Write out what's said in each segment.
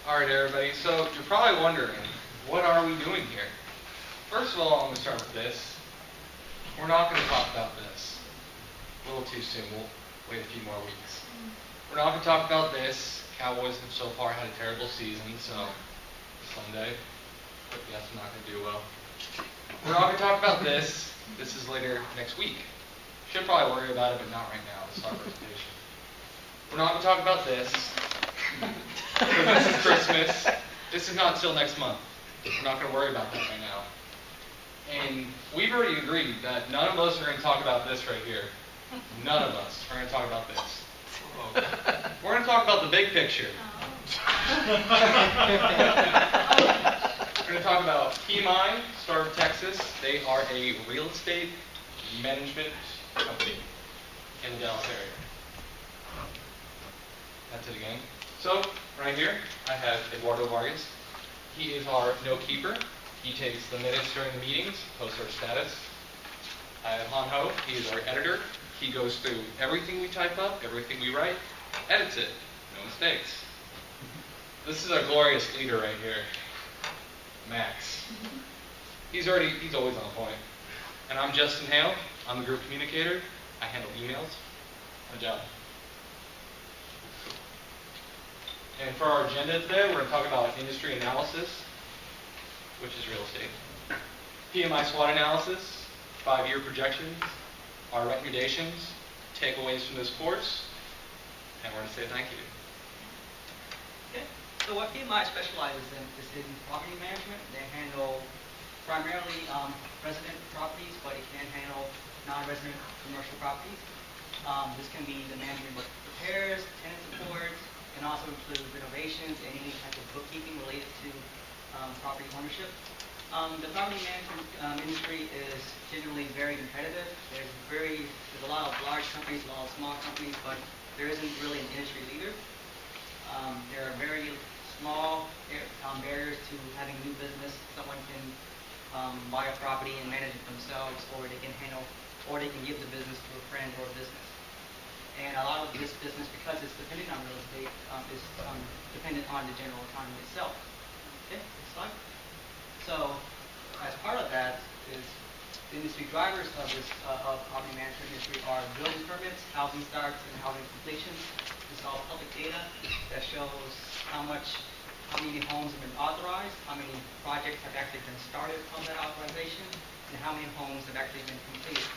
Alright everybody, so you're probably wondering, what are we doing here? First of all, I'm going to start with this. We're not going to talk about this. A little too soon, we'll wait a few more weeks. We're not going to talk about this. Cowboys have so far had a terrible season, so Sunday, but yes, I'm not going to do well. We're not going to talk about this. This is later next week. Should probably worry about it, but not right now. It's our presentation. We're not going to talk about this. This is Christmas. This is not till next month. We're not going to worry about that right now. And we've already agreed that none of us are going to talk about this right here. None of us are going to talk about this. We're going to talk about the big picture. We're going to talk about PMI, Star of Texas. They are a real estate management company in the Dallas area. That's it again. So, right here, I have Eduardo Vargas. He is our note keeper. He takes the minutes during the meetings, posts our status. I have Han Ho. He is our editor. He goes through everything we type up, everything we write, edits it. No mistakes. This is our glorious leader right here, Max. He's always on point. And I'm Justin Hale. I'm the group communicator. I handle emails. My job. And for our agenda today, we're going to talk about industry analysis, which is real estate. PMI SWOT analysis, 5-year projections, our recommendations, takeaways from this course, and we're going to say thank you. Okay. So what PMI specializes in is in property management. They handle primarily resident properties, but it can handle non-resident commercial properties. This can be the management of repairs, tenant support, and also include renovations and any type of bookkeeping related to property ownership. The property management industry is generally very competitive. There's a lot of large companies, a lot of small companies, but there isn't really an industry leader. There are very small barriers to having new business. Someone can buy a property and manage it themselves, or they can give the business to a friend or a business. And a lot of this business, because it's dependent on real estate, is dependent on the general economy itself. Okay, next slide. So, as part of that is the industry drivers of this property management industry are building permits, housing starts, and housing completions. This is all public data that shows how many homes have been authorized, how many projects have actually been started from that authorization, and how many homes have actually been completed.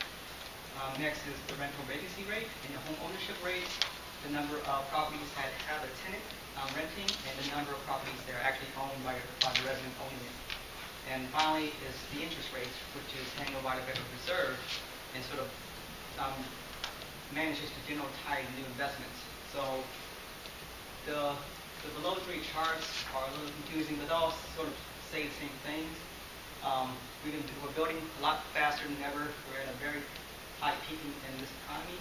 Next is the rental vacancy rate and the home ownership rates, the number of properties that have a tenant renting, and the number of properties that are actually owned by the resident owning it. And finally is the interest rates, which is handled by the Federal Reserve and sort of manages to generally tie new investments. So the below three charts are a little confusing, but they all sort of say the same things. We're building a lot faster than ever. We're at a very high peak in this economy.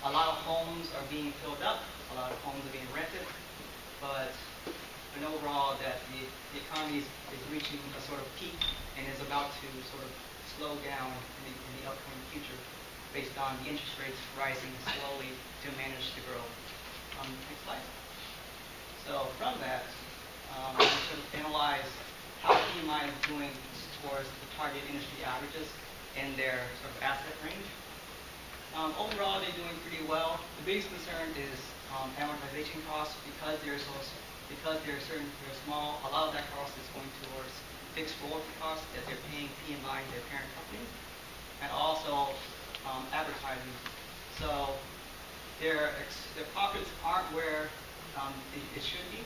A lot of homes are being filled up, a lot of homes are being rented, but overall that the economy is reaching a sort of peak and is about to sort of slow down in the upcoming future based on the interest rates rising slowly to manage the growth. Next slide. So from that, we sort of analyze how PMI is doing towards the target industry averages in their sort of asset range. Overall, they're doing pretty well. The biggest concern is amortization costs because they're small. A lot of that cost is going towards fixed royalty costs that they're paying PMI, their parent company, and also advertising. So their profits aren't where it should be.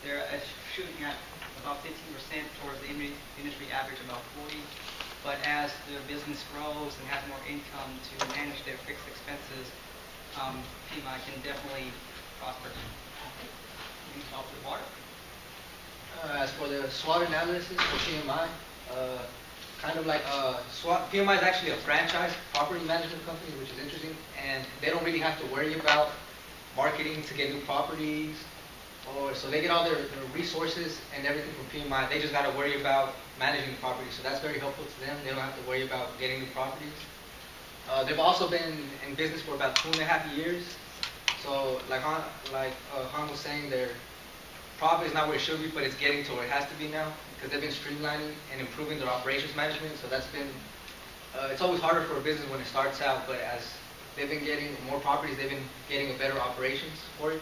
They're shooting at about 15% towards the industry average, about 40%. But as their business grows and has more income to manage their fixed expenses, PMI can definitely prosper. You can talk to the water. As for the SWOT analysis for PMI, kind of like SWOT, PMI is actually a franchise property management company, which is interesting, and they don't really have to worry about marketing to get new properties, so they get all their resources and everything from PMI. They just got to worry about managing the property, so that's very helpful to them. They don't have to worry about getting new properties. They've also been in business for about 2.5 years. So like Han was saying, profit is not where it should be, but it's getting to where it has to be now because they've been streamlining and improving their operations management. So that's been, it's always harder for a business when it starts out, but as they've been getting more properties, they've been getting a better operations for it.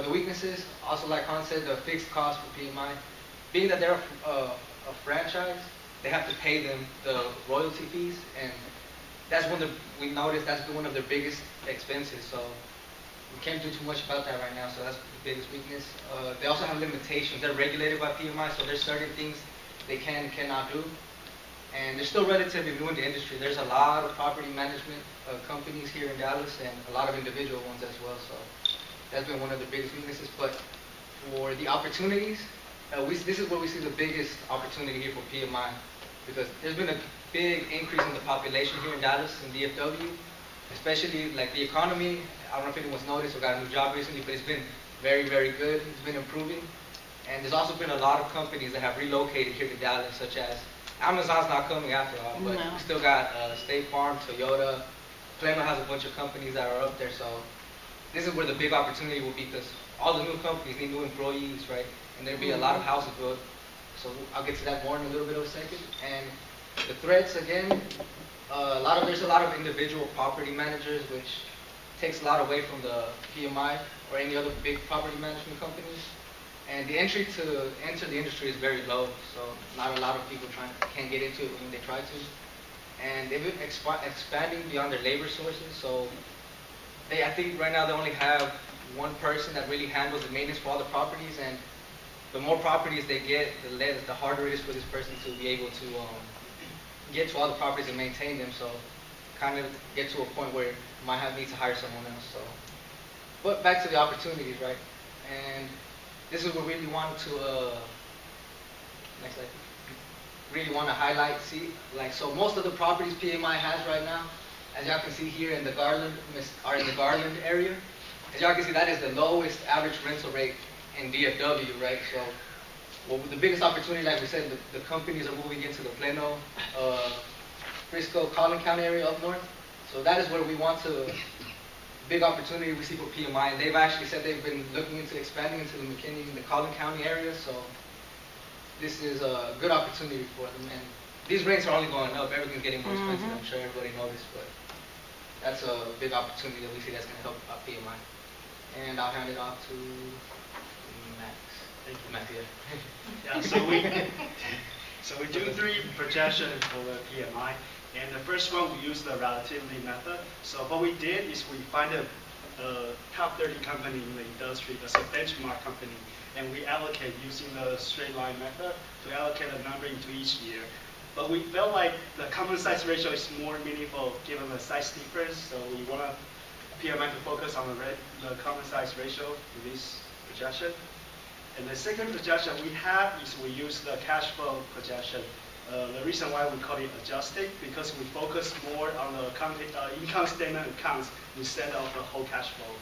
The weaknesses, also like Han said, the fixed cost for PMI. Being that they're a franchise, they have to pay them the royalty fees, and that's one of we noticed that's been one of their biggest expenses. So we can't do too much about that right now. So that's the biggest weakness. They also have limitations. They're regulated by PMI, so there's certain things they can and cannot do. And they're still relatively new in the industry. There's a lot of property management companies here in Dallas, and a lot of individual ones as well. So that's been one of the biggest weaknesses. But for the opportunities, this is where we see the biggest opportunity here for PMI, because there's been a big increase in the population here in Dallas and DFW, especially like the economy. I don't know if anyone's noticed or got a new job recently, but it's been very, very good. It's been improving. And there's also been a lot of companies that have relocated here to Dallas, such as Amazon's not coming after all, but we still got State Farm, Toyota. Plano has a bunch of companies that are up there. So this is where the big opportunity will be, because all the new companies need new employees, right? And there'll be a lot of houses built. So I'll get to that more in a little bit of a second. And the threats, again, there's a lot of individual property managers, which takes a lot away from the PMI or any other big property management companies. And the entry to enter the industry is very low, so not a lot of people can't get into it when they try to. And they've been expanding beyond their labor sources. So I think right now they only have one person that really handles the maintenance for all the properties, and the more properties they get, the harder it is for this person to be able to get to all the properties and maintain them. So kind of get to a point where you might need to hire someone else. So, but back to the opportunities, right? And this is what we really wanted to next slide. Really want to highlight. See, like, so most of the properties PMI has right now, as y'all can see here in the Garland, are in the Garland area. As y'all can see, that is the lowest average rental rate in DFW, right? So, well, the biggest opportunity, like we said, the companies are moving into the Plano, Frisco, Collin County area up north. So that is where we want to, big opportunity we see for PMI. And they've actually said they've been looking into expanding into the McKinney and the Collin County area. So this is a good opportunity for them. And these rates are only going up. Everything's getting more expensive. I'm sure everybody noticed, but that's a big opportunity that we see that's going to help PMI. And I'll hand it off to Max. Thank you. Max, yeah. Yeah, so we do three projections for the PMI, and the first one we use the relativity method. So what we did is we find a top 30 company in the industry as a benchmark company, and we allocate using the straight line method to allocate a number into each year. But we felt like the common size ratio is more meaningful given the size difference, so we want PMI to focus on the common size ratio in this projection. And the second projection we have is we use the cash flow projection. The reason why we call it adjusted, because we focus more on the income statement accounts instead of the whole cash flow.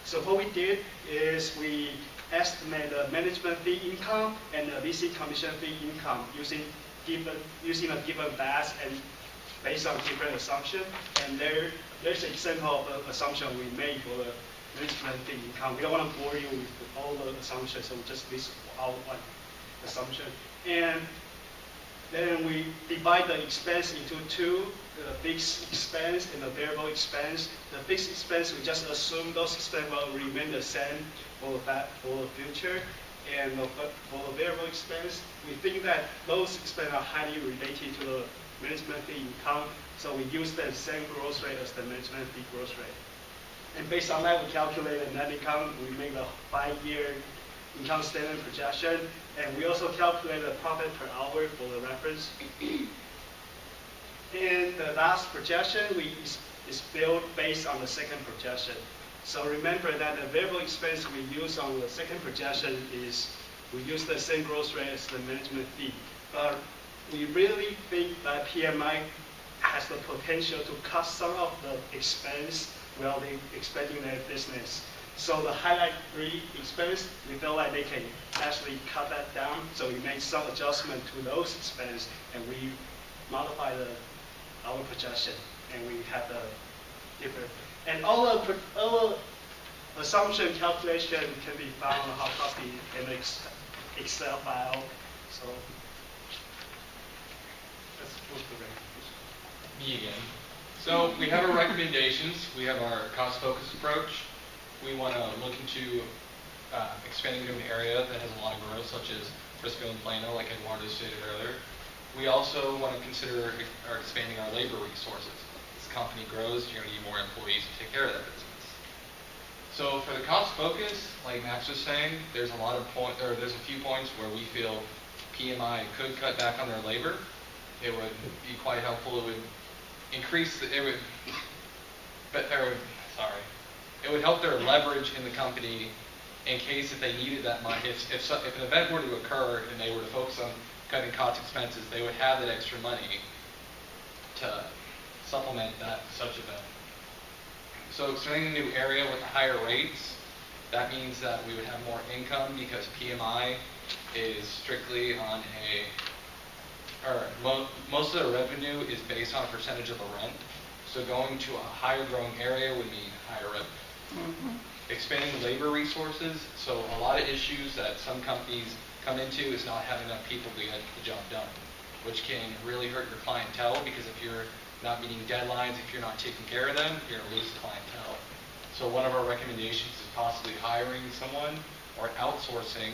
So what we did is we estimate the management fee income and the leasing commission fee income using a given base and based on different assumptions. And there's an example of the assumption we made for the management fee income. We don't want to bore you with all the assumptions, so we just list out one assumption. And then we divide the expense into two, the fixed expense and the variable expense. The fixed expense, we just assume those expenses will remain the same for the future. And for the variable expense, we think that those expenses are highly related to the management fee income, so we use the same growth rate as the management fee growth rate. And based on that, we calculate the net income. We make the 5-year income statement projection, and we also calculate the profit per hour for the reference. And the last projection is built based on the second projection. So remember that the variable expense we use on the second projection is we use the same growth rate as the management fee. But we really think that PMI has the potential to cut some of the expense while they're expanding their business. So the highlight 3 expense, we feel like they can actually cut that down. So we made some adjustment to those expenses, and we modify our projection, and we have the different. And all assumption calculation can be found on a hard copy in an Excel file. So that's what's the recommendation. Me again. So we have our recommendations. We have our cost-focused approach. We want to look into expanding to an area that has a lot of growth, such as Frisco and Plano, like Eduardo stated earlier. We also want to consider expanding our labor resources. As the company grows, you're going to need more employees to take care of that business. So for the cost focus, like Max was saying, there's a few points where we feel PMI could cut back on their labor. It would be quite helpful. It would increase it would help their leverage in the company in case if they needed that money. If an event were to occur and they were to focus on cutting cost expenses, they would have that extra money to supplement such event. So expanding a new area with higher rates, that means that we would have more income because PMI is strictly on most of the revenue is based on a percentage of the rent. So going to a higher growing area would mean higher revenue. Mm-hmm. Expanding labor resources, so a lot of issues that some companies come into is not having enough people to get the job done, which can really hurt your clientele because if you're not meeting deadlines, if you're not taking care of them, you're going to lose the clientele. So one of our recommendations is possibly hiring someone or outsourcing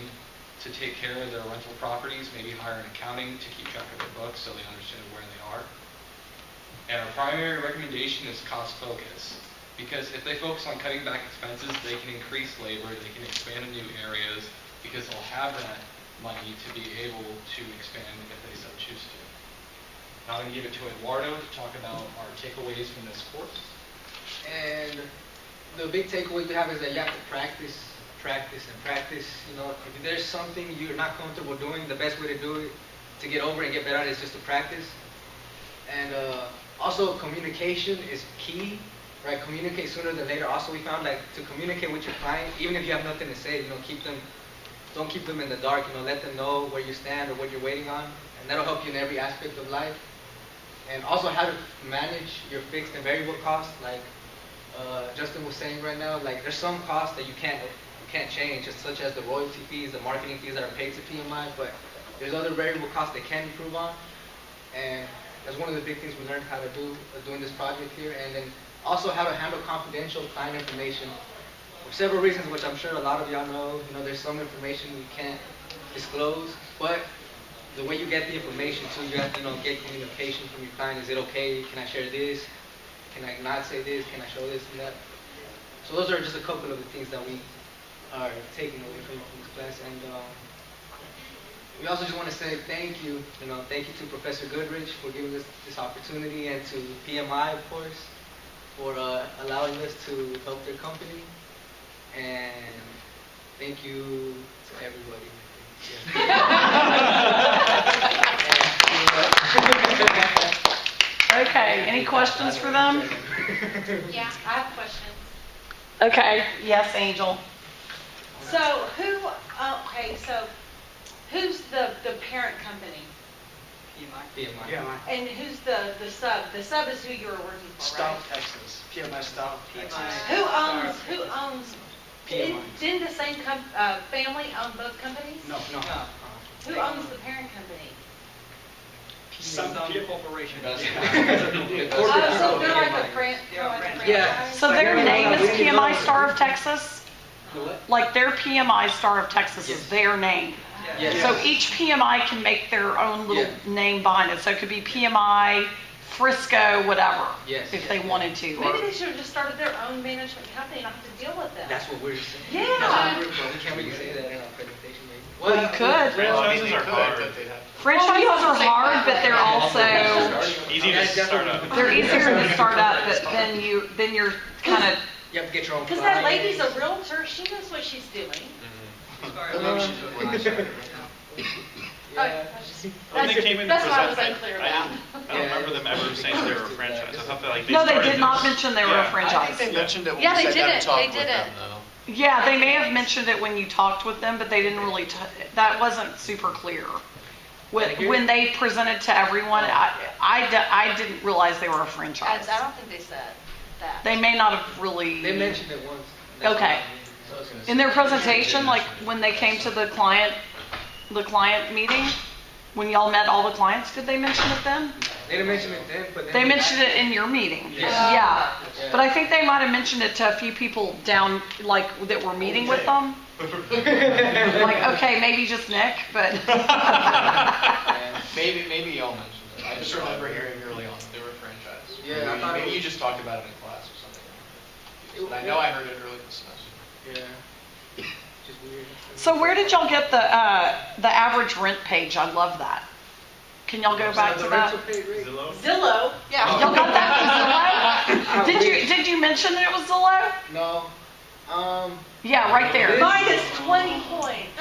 to take care of their rental properties, maybe hire an accounting to keep track of their books so they understand where they are. And our primary recommendation is cost focus. Because if they focus on cutting back expenses, they can increase labor, they can expand in new areas, because they'll have that money to be able to expand if they so choose to. Now I'm going to give it to Eduardo to talk about our takeaways from this course. And the big takeaway we have is that you have to practice. You know, if there's something you're not comfortable doing, the best way to do it, to get over and get better at it, is just to practice. And also communication is key. Right, communicate sooner than later. Also, we found like to communicate with your client, even if you have nothing to say, you know, don't keep them in the dark. You know, let them know where you stand or what you're waiting on, and that'll help you in every aspect of life. And also how to manage your fixed and variable costs. Like Justin was saying right now, like there's some costs that you can't change, just such as the royalty fees, the marketing fees that are paid to PMI. But there's other variable costs they can improve on, and that's one of the big things we learned how to do doing this project here. And then also how to handle confidential client information for several reasons, which I'm sure a lot of y'all know. You know, there's some information we can't disclose, but the way you get the information too, you have to, get communication from your client. Is it okay? Can I share this? Can I not say this? Can I show this and that? So those are just a couple of the things that we are taking away from this class. And we also just want to say thank you. Thank you to Professor Goodrich for giving us this opportunity, and to PMI, of course, for allowing us to help their company. And thank you to everybody. Okay, any questions for them? Yeah, I have questions. Okay, yes, Angel. So who's the parent company? PMI. And who's the sub? The sub is who you're working for, right? Stop Texas. PMI Stop Texas. Who owns? PMI. Didn't the same family own both companies? No. Who owns the parent company? Some corporation. So they're like a franchise? Yeah. So their name is PMI Star of Texas? The what? Like their PMI Star of Texas Yes. is their name. Yes. So each PMI can make their own little name behind it. So it could be PMI, Frisco, whatever, Yes. if they wanted to. Maybe they should have just started their own management company and not have to deal with them. That's what we're saying. Yeah. That's what we can't really say that in our presentation, maybe. Well, you could. Franchises are hard. Franchises are hard, but they're also, Easy to start up. they're easier to start up, but then you're kind of, You have to get your own Because that clients. lady's a realtor, she knows what she's doing. Yeah. When they came in to That's what I was present, unclear I about. don't remember them ever saying they were a franchise. I thought that like they no, they started did not this- mention they were a Yeah. I think franchise. they mentioned it when Yeah, we they sat down and did it. talked They with did them, it. though. Yeah, they may have mentioned it when you talked with them, but they didn't really, that wasn't super clear. When they presented to everyone, I didn't realize they were a franchise. I don't think they said that. They may not have really. They mentioned it once. Okay. So it's gonna In their presentation, like when they came to the client meeting, when y'all met all the clients, did they mention it then? They didn't mention it then, but then They mentioned it in your meeting. Yes. Yeah. Yeah. But I think they might have mentioned it to a few people down, like, that were meeting with them. Like, okay, maybe just Nick, but. Maybe y'all mentioned it. I just remember hearing early on that they were a franchise. Yeah, I thought Maybe it you was- just talked about it in class or something. But I know I heard it early this semester. Yeah. Just weird. So where did y'all get the average rent page? I love that. Can y'all go back to The that? rental pay rate? Zillow. Y'all got that from Zillow? Did you mention that it was Zillow? No. Yeah, right there. Minus 20 points.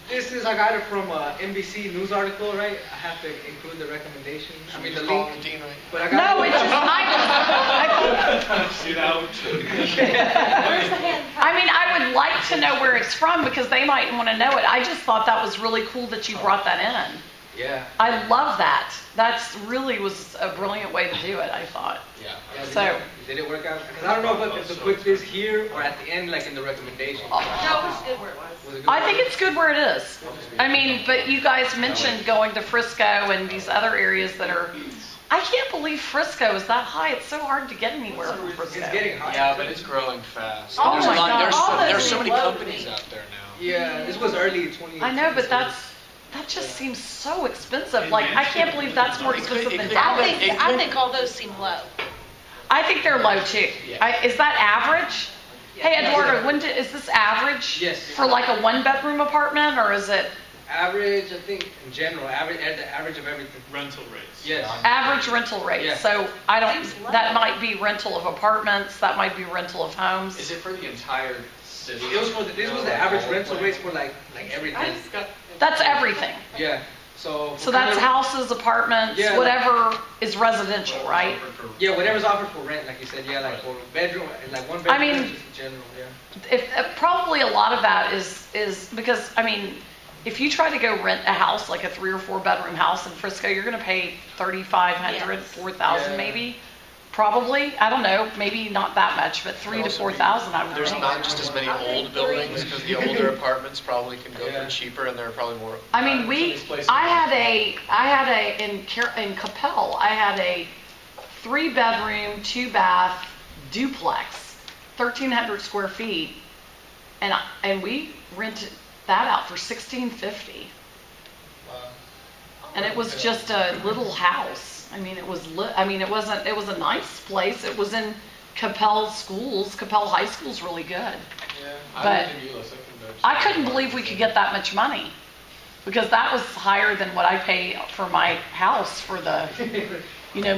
This is I got it from a NBC news article, right? I have to include the recommendation. I mean the Call link. the dean, right? But I got No, it. it's just I Sit out. Where's the hand? mean, I would like to know where it's from because they might want to know it. I just thought that was really cool that you brought that in. Yeah. I love that. That's really was a brilliant way to do it, I thought. Yeah. Yeah, So- did it work out? Because I don't know if the quick is here or at the end, like in the recommendation. No, it was good where it was. Was it good? I think it's good where it is. I mean, but you guys mentioned going to Frisco and these other areas that are, I can't believe Frisco is that high. It's so hard to get anywhere from It's Frisco. getting hot. Yeah, but it's growing fast. Oh There's my a lot- God. All There's those so many low companies things. out there now. Yeah, this was early 2018. I know, but that just seems so expensive. Like, I can't believe that's more expensive than Dallas. I think all those seem low. I think they're low too. Is that average? Hey, Eduardo, is this average? Yes. For like a one-bedroom apartment, or is it Average, I think, in general, the average of everything. Rental rates. Yes. average rental rate? Yeah. So I don't, Seems low. that might be rental of apartments, that might be rental of homes. Is it for the entire city? This was the average rental rates for like everything. That's everything. Yeah. So. So that's houses, apartments, Yeah. whatever is residential, right? Yeah, whatever's offered for rent, like you said. Yeah, like for bedroom, like one bedroom. I mean- just in general. Yeah. Probably a lot of that is because, I mean, if you try to go rent a house, like a 3 or 4 bedroom house in Frisco, you're going to pay $3,500, Yes. $4,000 Yeah. maybe. Probably, I don't know, maybe not that much, but 3,000 to 4,000 I would There's think. not just as many old buildings because the older apartments probably can go Yeah. for cheaper and they're probably more. I mean, some of these places I are had a in Capel, I had a 3-bedroom, 2-bath duplex, 1,300 square feet, and we rented that out for $1,650. And it was just a little house. I mean, it was it was a nice place. It was in Capel schools. Capel High School's really good. Yeah. But I couldn't believe we could get that much money because that was higher than what I pay for my house for the,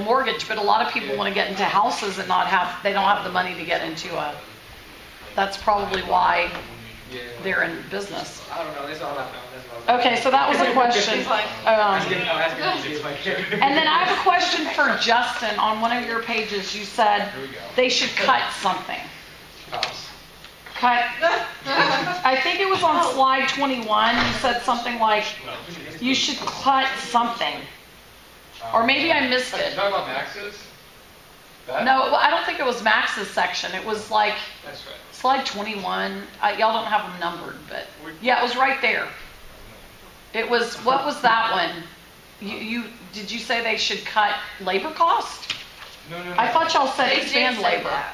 mortgage. But a lot of people want to get into houses and they don't have the money to get into that's probably why Yeah. they're in business. I don't know. That's all I know. That's all. Okay, so that was a question. Ask him to see if I can. And then I have a question for Justin. On one of your pages, you said Here we go. they should cut something. Cops. Cut. I think it was on slide 21. You said something like, you should cut something. Or maybe I missed You it. talking about Max's? That? No, well, I don't think it was Max's section. It was like That's right. slide 21. Y'all don't have them numbered, but yeah, it was right there. It was, what was that one? Did you say they should cut labor cost? No. I thought y'all said They did expand say labor. that.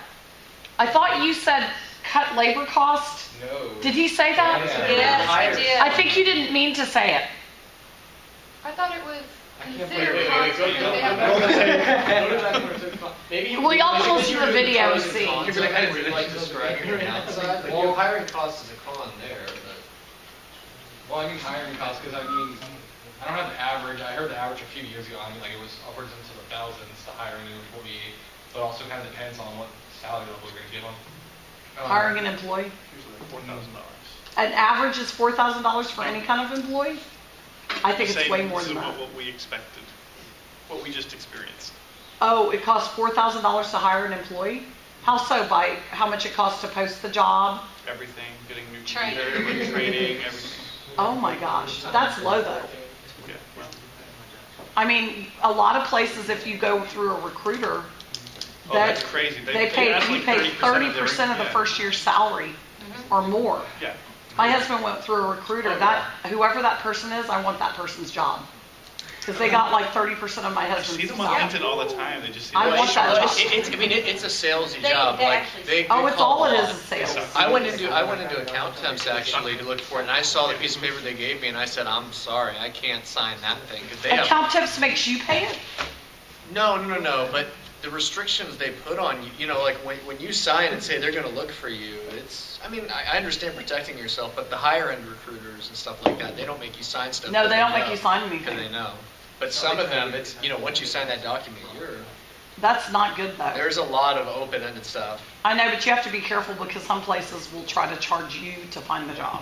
I thought you said cut labor cost. No. Did he say that? Yeah. Yes, we did. I think you didn't mean to say it. I thought it was can't considered believe it. constant. Maybe Well, y'all can listen to the video and see. Where you like describing your downside, like your hiring cost is a con there, but. Well, I mean hiring costs because I don't have the average. I heard the average a few years ago. I mean, like it was upwards into the thousands to hire a new employee, but also kind of depends on what salary level you're going to give them. Hiring an employee. Usually $4,000. An average is $4,000 for any kind of employee? I think it's way more than that. What we expected, what we just experienced. Oh, it costs $4,000 to hire an employee? How so? By how much it costs to post the job? Everything, getting new Training. computer, like training, everything. Oh my gosh, that's low though. Yeah, well, I mean, a lot of places, if you go through a recruiter, Oh, that's crazy. He pays 30% of the first year's salary or more. Yeah. My husband went through a recruiter. Whoever that person is, I want that person's job. Because they got like 30% of my I husband's see them on salary. LinkedIn all the time. They just see I them. want that job. It's a salesy They- job. they Like actually- they Oh, it's call all it a is lot. is sales. I went into account temps actually to look for it, and I saw the piece of paper they gave me, and I said, I'm sorry, I can't sign that thing. 'Cause they have, Account tips makes you pay it? no, but the restrictions they put on you, like when you sign and say they're gonna look for you, I understand protecting yourself, but the higher end recruiters and stuff like that, they don't make you sign stuff. No, 'cause they don't make know. you sign Because anything. they know. But some of them, it's, once you sign that document, That's not good though. there's a lot of open-ended stuff. I know, but you have to be careful because some places will try to charge you to find the job.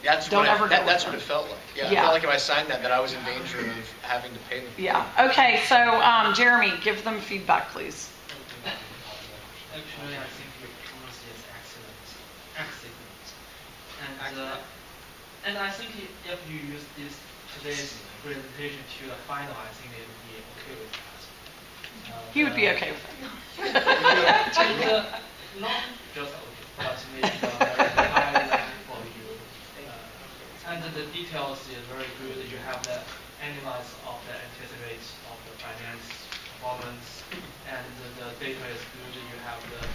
That's Don't what ever go with that's them. what it felt like. Yeah, Yeah. I felt like if I signed that I was in danger of having to pay them. Yeah. Okay, so Jeremy, give them feedback, please. Actually, I think your policy is excellent. And I think if you use today's presentation to the final, I think they would be okay with that. He would be okay with it. Not just okay, but maybe very high level for you. And the details is very good. You have the analyze of the anticipate of the finance performance, and the data is good. You have the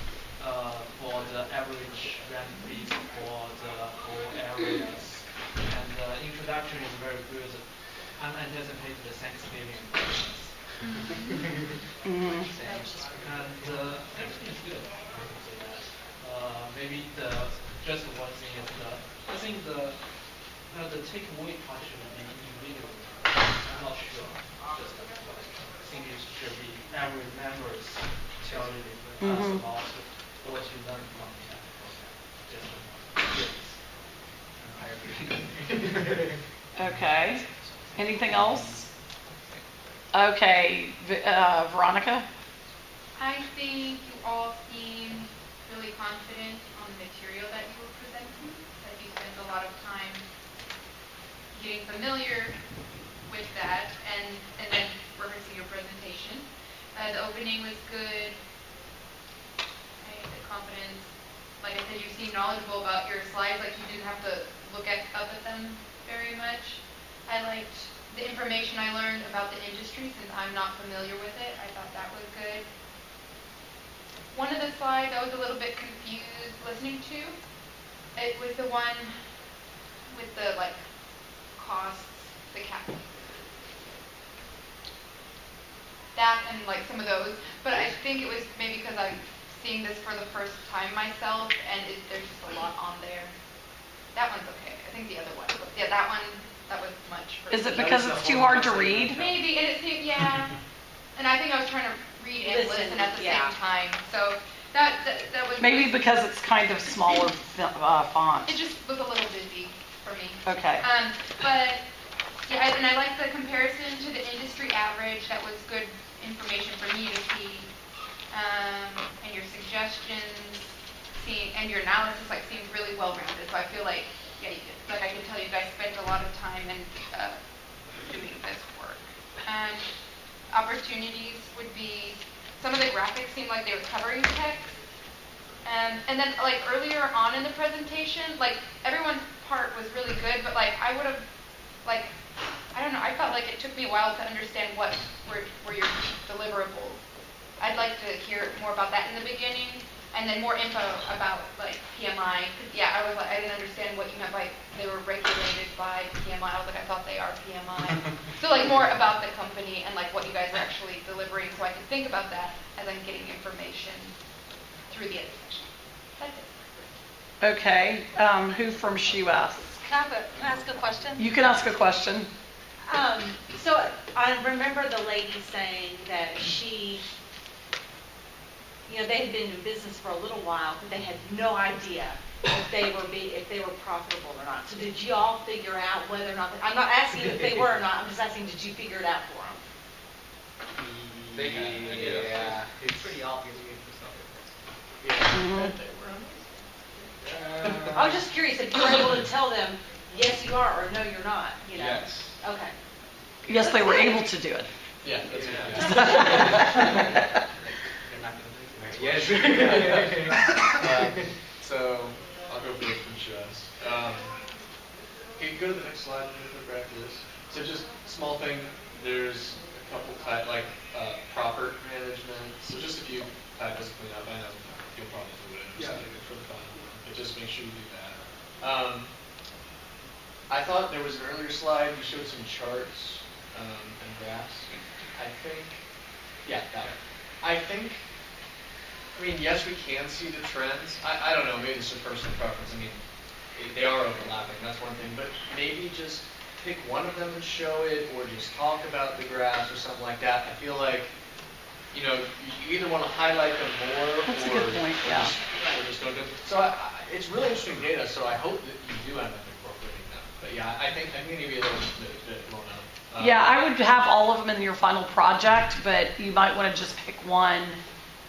for the average rent fees for the whole areas, and the introduction is very good. I'm anticipating the Thanksgiving Christmas. Mhm. And everything is good. I would say that. Maybe just one thing is I think the takeaway part should be individual. I'm not sure. I think it should be every member's tell you about what you learned from that program. Just yes. I agree. Okay. Anything else? Okay, Veronica? I think you all seem really confident on the material that you were presenting, that you spent a lot of time getting familiar with that and then rehearsing your presentation. The opening was good. The confidence, like I said, you seem knowledgeable about your slides, like you didn't have to look up at them very much. I liked the information I learned about the industry since I'm not familiar with it. I thought that was good. One of the slides I was a little bit confused listening to. It was the one with the costs, the cap. That and some of those. But I think it was maybe because I'm seeing this for the first time myself and there's just a lot on there. That one's okay. I think the other one. Yeah, that one. That was much for Is me. it because it's too hard to read? Maybe, yeah. And I think I was trying to read and listen at the same time. So that was... Maybe because it's kind of smaller font. It just was a little busy for me. Okay. But, yeah, and I like the comparison to the industry average. That was good information for me to see. And your suggestions, and your analysis, seemed really well-rounded. So I feel like, yeah, I can tell you guys spent a lot of time in doing this work. Opportunities would be, some of the graphics seemed like they were covering text. And then earlier on in the presentation, everyone's part was really good, but I would have, I don't know, I felt like it took me a while to understand what were your deliverables. I'd like to hear more about that in the beginning. And then more info about PMI. Yeah, I didn't understand what you meant by they were regulated by PMI. I was I thought they are PMI. So more about the company and what you guys are actually delivering, so I could think about that as I'm getting information through the education. That's it. Okay. Who from SHUS? Can I ask a question? You can ask a question. So I remember the lady saying that they had been in business for a little while, but they had no idea if they were profitable or not. So did you all figure out whether or not? I'm not asking if they were or not. I'm just asking, did you figure it out for them? Yeah. It's pretty obvious for Mhm. I was just curious if you were able to tell them, yes, you are, or no, you're not. Yes. Okay. Yes, they were able to do it. Yeah, that's Yes. So, I'll go for it from Shaz. Okay, go to the next slide, go back to this. So just small thing, there's a couple proper management, so just a few typos to clean up. I know you'll probably do it, just leave it for the fun, but just make sure you do that. I thought there was an earlier slide, you showed some charts and graphs. I think, yeah, that one. I mean, yes, we can see the trends. I don't know, maybe it's a personal preference. I mean, they are overlapping, that's one thing, but maybe just pick one of them and show it, or just talk about the graphs or something like that. I feel like, you either want to highlight them more, That's a or, good point, yeah. or just don't do it. So it's really interesting data, so I hope that you do end up incorporating them. But yeah, I think I'm going to give you a little bit more now. Yeah, I would have all of them in your final project, but you might want to just pick one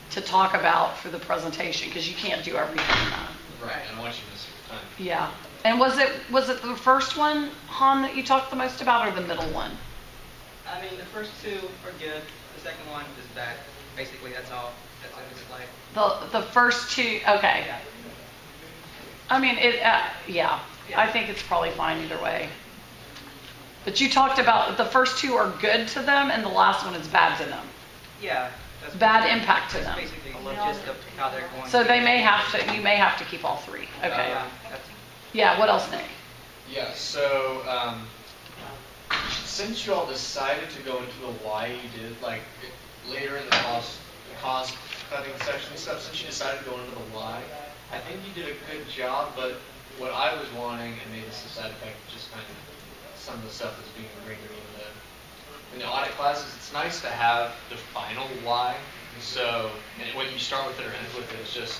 to talk about for the presentation, because you can't do everything in that. Right, and watching this all the time. Yeah. And was it the first one, Han, that you talked the most about, or the middle one? I mean, the first two are good. The second one is bad. Basically, that's all. That's what it's like. The first two, okay. Yeah. I mean, yeah. I think it's probably fine either way. But you talked about the first two are good to them, and the last one is bad to them. Yeah. That's Bad basically- impact to that's them. basically the gist of how they're going. So to- you may have to keep all three. Okay. That's Yeah, what else, Nick? Yeah, so since you all decided to go into the why you did, later in the cost cutting section and stuff, since you decided to go into the why, I think you did a good job, but what I was wanting, and maybe this is a side effect, just kind of some of the stuff that's being written in the audit classes, it's nice to have the final why. So, and when you start with it or end with it, it's just,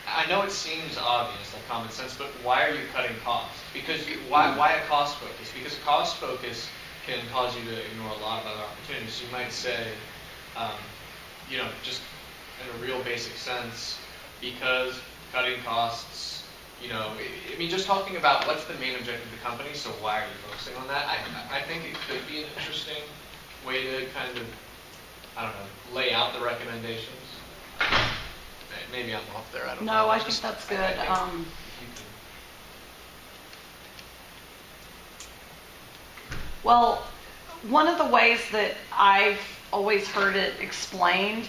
I know it seems obvious, like common sense, but why are you cutting costs? Because why a cost focus? Because a cost focus can cause you to ignore a lot of other opportunities. You might say, just in a real basic sense, because cutting costs, I mean, just talking about what's the main objective of the company, so why are you focusing on that? I think it could be an interesting way to kind of, lay out the recommendations. Maybe I'm off there, I don't know. No, I think that's good. Well, one of the ways that I've always heard it explained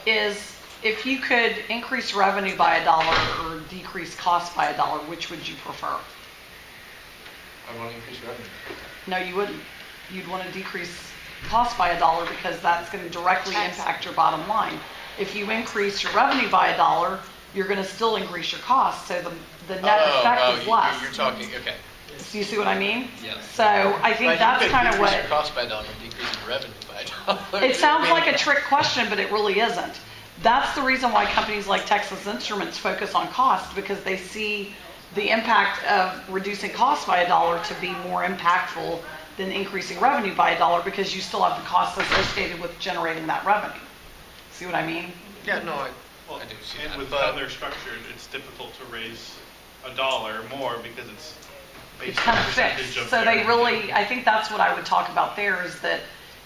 is if you could increase revenue by $1 or decrease cost by $1, which would you prefer? I want to increase revenue. No, you wouldn't. You'd want to decrease cost by $1 because that's going to directly impact your bottom line. If you increase your revenue by $1, you're going to still increase your cost, so the net effect is less. You're talking, okay. Do you see what I mean? Yes. So I think that's kind of what... Increase your cost by $1 and decrease your revenue by $1. It sounds like a trick question, but it really isn't. That's the reason why companies like Texas Instruments focus on cost, because they see the impact of reducing cost by $1 to be more impactful than increasing revenue by $1, because you still have the costs associated with generating that revenue. See what I mean? Yeah, no, I Well, do see and that. with but how they're structured, it's difficult to raise $1 more because it's based It's on kind a of percentage fixed. of So their they really, I think that's what I would talk about there, is that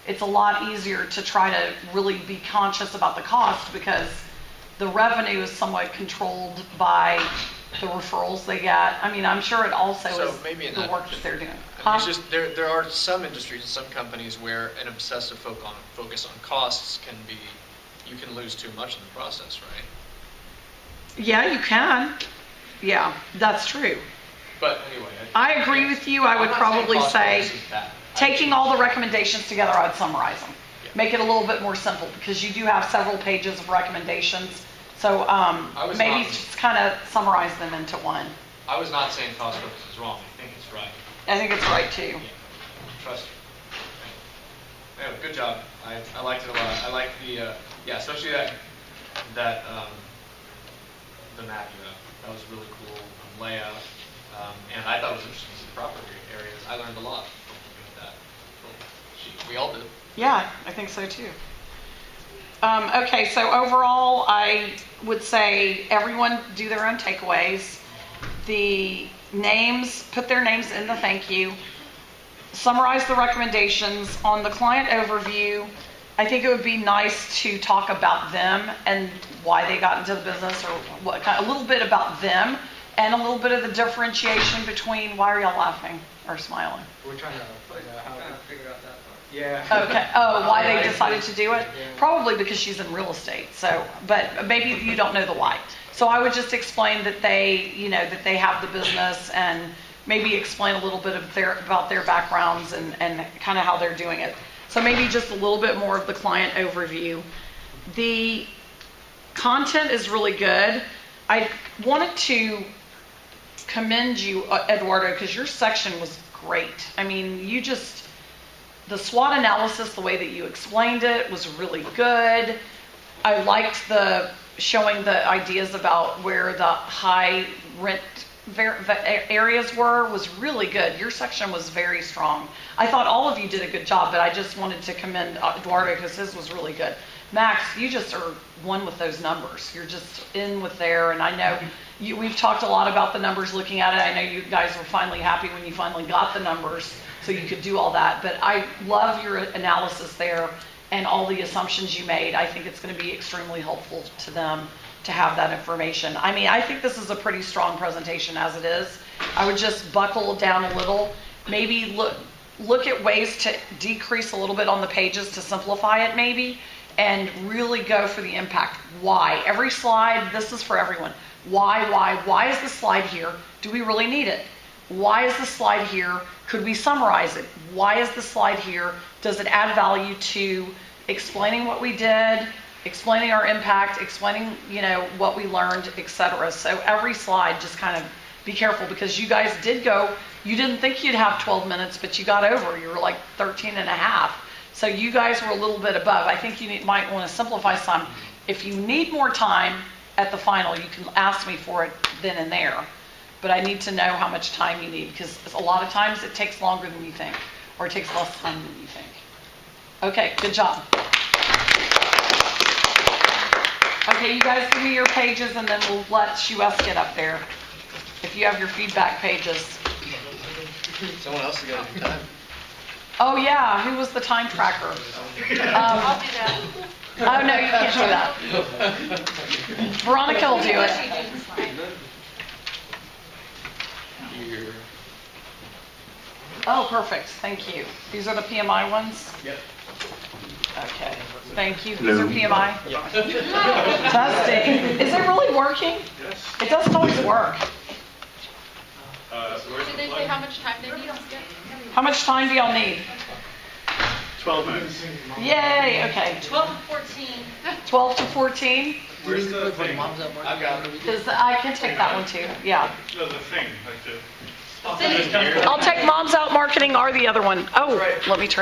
it's a lot easier to try to really be conscious about the cost, because the revenue is somewhat controlled by the referrals they get. I mean, I'm sure it also So is maybe in the that- work that they're doing. I mean, it's just there are some industries and some companies where an obsessive focus on costs can be, you can lose too much in the process, right? Yeah, you can. Yeah, that's true. But anyway, I agree with you. I would I'm not saying probably cost say, focus is bad. taking all the recommendations together, I'd summarize them. Yeah. Make it a little bit more simple, because you do have several pages of recommendations. So was maybe not- just kind of summarize them into one. I was not saying cost focus is wrong. I think it's right. I think it's right too. Yeah. Trust me. Anyway, good job. I liked it a lot. I like the especially that the map you have. That was really cool layout. And I thought it was interesting to see the property areas. I learned a lot from looking at that little sheet. We all did. Yeah, I think so too. Okay, so overall, I would say everyone do their own takeaways. The names, put their names in the thank you. Summarize the recommendations. On the client overview, I think it would be nice to talk about them and why they got into the business, or a little bit about them, and a little bit of the differentiation between, why are y'all laughing or smiling? We're trying to find out how. Trying to figure out that part. Yeah. Okay, oh, why they decided to do it? Probably because she's in real estate, so, but maybe you don't know the why. So I would just explain that they, that they have the business, and maybe explain a little bit of about their backgrounds and kind of how they're doing it. So maybe just a little bit more of the client overview. The content is really good. I wanted to commend you, Eduardo, because your section was great. I mean, the SWOT analysis, the way that you explained it was really good. I liked showing the ideas about where the high rent areas was really good. Your section was very strong. I thought all of you did a good job, but I just wanted to commend Eduardo because his was really good. Max, you just are one with those numbers. You're just in with there, and I know we've talked a lot about the numbers, looking at it. I know you guys were finally happy when you finally got the numbers so you could do all that, but I love your analysis there and all the assumptions you made. I think it's going to be extremely helpful to them to have that information. I mean, I think this is a pretty strong presentation as it is. I would just buckle down a little, maybe look at ways to decrease a little bit on the pages to simplify it maybe, and really go for the impact. Why? Every slide, this is for everyone. Why is this slide here? Do we really need it? Why is this slide here? Could we summarize it? Why is this slide here? Does it add value to explaining what we did, explaining our impact, explaining, what we learned, etc. So every slide, just kind of be careful, because you guys did you didn't think you'd have 12 minutes, but you got over. You were like 13 and a half. So you guys were a little bit above. I think you might want to simplify some. If you need more time at the final, you can ask me for it then and there. But I need to know how much time you need, because a lot of times it takes longer than you think, or it takes less time than you think. Okay, good job. Okay, you guys give me your pages, and then we'll let US get up there. If you have your feedback pages. Someone else has got to do time. Oh yeah, who was the time tracker? I'll do that. Oh no, you can't do that. Veronica will do it. Here. Oh, perfect. Thank you. These are the PMI ones? Yep. Okay. Thank you. These are PMI? Testing. Is it really working? Yes. It doesn't always work. Did they say how much time they need? How much time do y'all need? 12 minutes. Yay. Okay. 12 to 14. 12 to 14? Where's the thing? I've got it. Because I can take that one too. Yeah. No, the thing, like the. I'll take Moms Out Marketing or the other one. Oh, let me turn.